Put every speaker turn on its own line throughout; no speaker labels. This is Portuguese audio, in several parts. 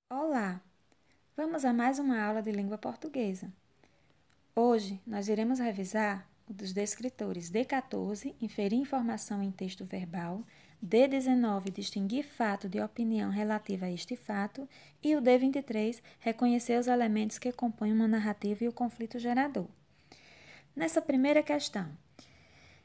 Olá! Vamos a mais uma aula de língua portuguesa. Hoje nós iremos revisar o dos descritores D14, inferir informação em texto verbal, D19, distinguir fato de opinião relativa a este fato, e o D23, reconhecer os elementos que compõem uma narrativa e o conflito gerador. Nessa primeira questão,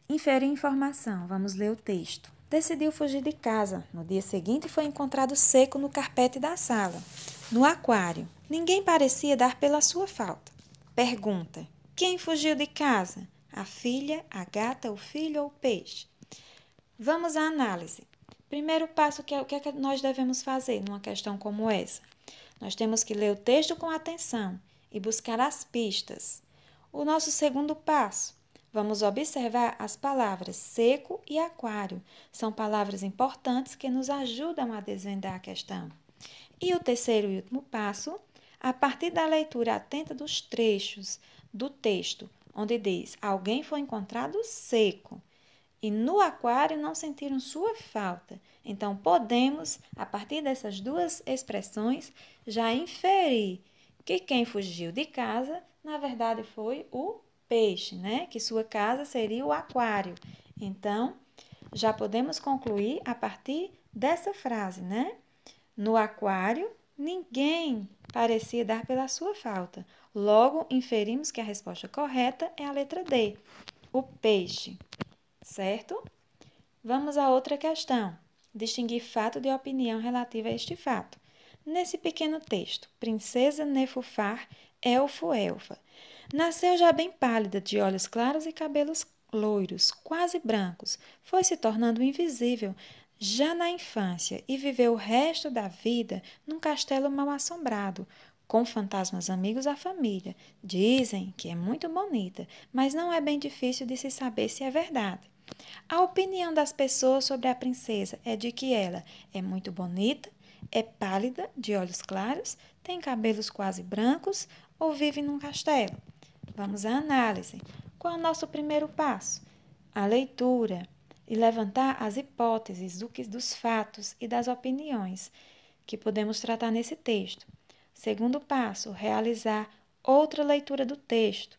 inferir informação, vamos ler o texto. Decidiu fugir de casa. No dia seguinte, foi encontrado seco no carpete da sala. No aquário, ninguém parecia dar pela sua falta. Pergunta: quem fugiu de casa? A filha, a gata, o filho ou o peixe? Vamos à análise. Primeiro passo, o que é que nós devemos fazer numa questão como essa? Nós temos que ler o texto com atenção e buscar as pistas. O nosso segundo passo, vamos observar as palavras seco e aquário. São palavras importantes que nos ajudam a desvendar a questão. E o terceiro e último passo, a partir da leitura atenta dos trechos do texto, onde diz: alguém foi encontrado seco e no aquário não sentiram sua falta. Então, podemos, a partir dessas duas expressões, já inferir que quem fugiu de casa, na verdade, foi o peixe, né? Que sua casa seria o aquário. Então, já podemos concluir a partir dessa frase, né? No aquário, ninguém parecia dar pela sua falta. Logo, inferimos que a resposta correta é a letra D, o peixe. Certo? Vamos a outra questão. Distinguir fato de opinião relativa a este fato. Nesse pequeno texto, Princesa Nefufar, elfo, elfa. Nasceu já bem pálida, de olhos claros e cabelos loiros, quase brancos. Foi se tornando invisível já na infância e viveu o resto da vida num castelo mal assombrado, com fantasmas amigos à família. Dizem que é muito bonita, mas não é bem difícil de se saber se é verdade. A opinião das pessoas sobre a princesa é de que ela é muito bonita, é pálida, de olhos claros, tem cabelos quase brancos ou vive num castelo. Vamos à análise. Qual é o nosso primeiro passo? A leitura e levantar as hipóteses dos fatos e das opiniões que podemos tratar nesse texto. Segundo passo, realizar outra leitura do texto.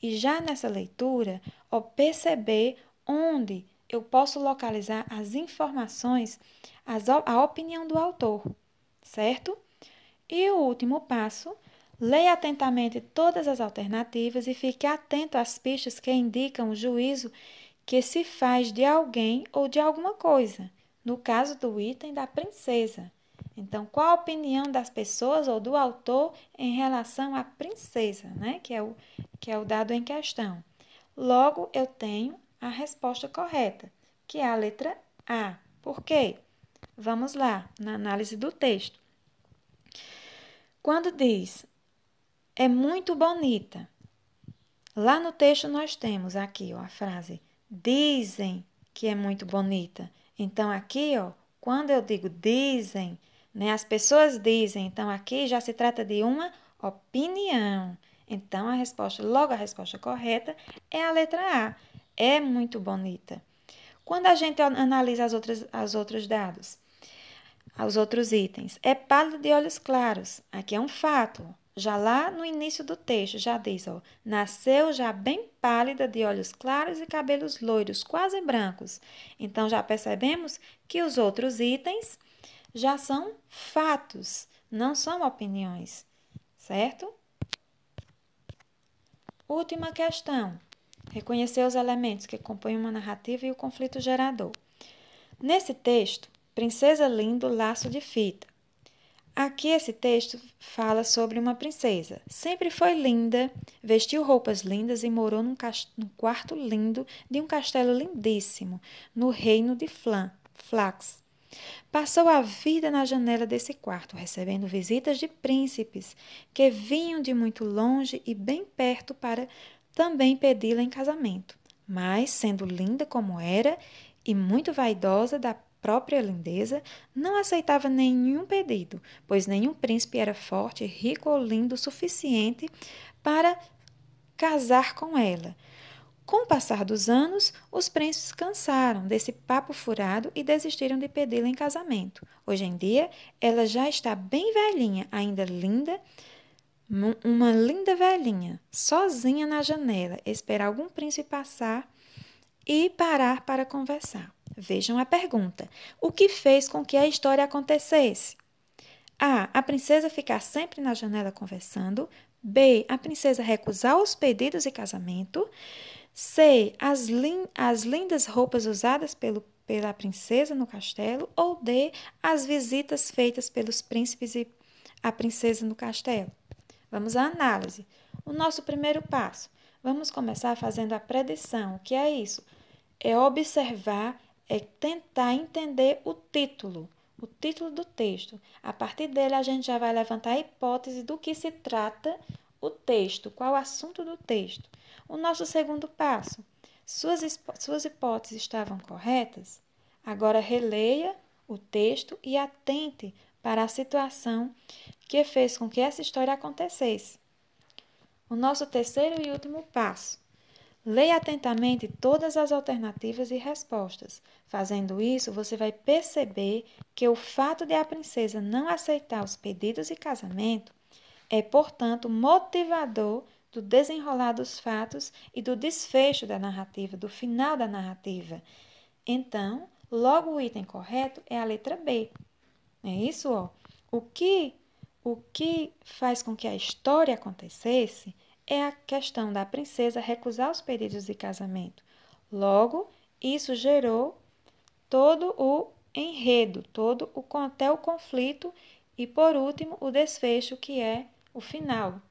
E já nessa leitura, perceber onde eu posso localizar as informações, a opinião do autor, certo? E o último passo, leia atentamente todas as alternativas e fique atento às pistas que indicam o juízo que se faz de alguém ou de alguma coisa, no caso do item da princesa. Então, qual a opinião das pessoas ou do autor em relação à princesa, né? Que é o dado em questão. Logo, eu tenho a resposta correta, que é a letra A. Por quê? Vamos lá, na análise do texto. Quando diz, é muito bonita, lá no texto nós temos aqui, ó, a frase, dizem que é muito bonita. Então, aqui, ó, quando eu digo dizem, né, as pessoas dizem, então aqui já se trata de uma opinião. Então, logo a resposta correta é a letra A. É muito bonita. Quando a gente analisa os outros dados, os outros itens, é pálido de olhos claros. Aqui é um fato. Já lá no início do texto, já diz, ó, nasceu já bem pálida, de olhos claros e cabelos loiros, quase brancos. Então, já percebemos que os outros itens já são fatos, não são opiniões, certo? Última questão. Reconhecer os elementos que compõem uma narrativa e o conflito gerador. Nesse texto, Princesa Lindo, laço de fita. Aqui esse texto fala sobre uma princesa. Sempre foi linda, vestiu roupas lindas e morou num quarto lindo de um castelo lindíssimo, no reino de Flax. Passou a vida na janela desse quarto, recebendo visitas de príncipes que vinham de muito longe e bem perto para também pedi-la em casamento. Mas, sendo linda como era e muito vaidosa da própria lindeza, não aceitava nenhum pedido, pois nenhum príncipe era forte, rico ou lindo o suficiente para casar com ela. Com o passar dos anos, os príncipes cansaram desse papo furado e desistiram de pedi-la em casamento. Hoje em dia, ela já está bem velhinha, ainda linda, uma linda velhinha, sozinha na janela, esperar algum príncipe passar e parar para conversar. Vejam a pergunta: o que fez com que a história acontecesse? A. A princesa ficar sempre na janela conversando. B. A princesa recusar os pedidos de casamento. C. As lindas roupas usadas pela princesa no castelo. Ou D. As visitas feitas pelos príncipes e a princesa no castelo. Vamos à análise. O nosso primeiro passo. Vamos começar fazendo a predição. O que é isso? É observar, é tentar entender o título do texto. A partir dele, a gente já vai levantar a hipótese do que se trata o texto, qual o assunto do texto. O nosso segundo passo. Suas hipóteses estavam corretas? Agora releia o texto e atente para a situação que fez com que essa história acontecesse. O nosso terceiro e último passo. Leia atentamente todas as alternativas e respostas. Fazendo isso, você vai perceber que o fato de a princesa não aceitar os pedidos de casamento é, portanto, motivador do desenrolar dos fatos e do desfecho da narrativa, do final da narrativa. Então, logo o item correto é a letra B. É isso, ó. O que faz com que a história acontecesse é a questão da princesa recusar os pedidos de casamento. Logo, isso gerou todo o enredo, até o conflito e, por último, o desfecho, que é o final.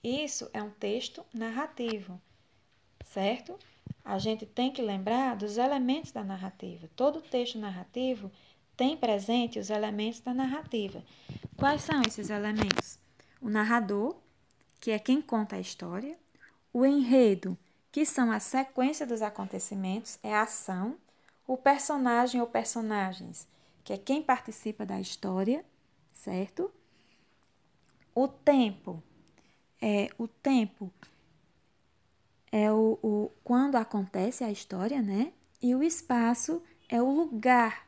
Isso é um texto narrativo, certo? A gente tem que lembrar dos elementos da narrativa. Todo texto narrativo tem presente os elementos da narrativa. Quais são esses elementos? O narrador, que é quem conta a história. O enredo, que são a sequência dos acontecimentos, é a ação. O personagem ou personagens, que é quem participa da história, certo? O tempo é o quando acontece a história, né? E o espaço é o lugar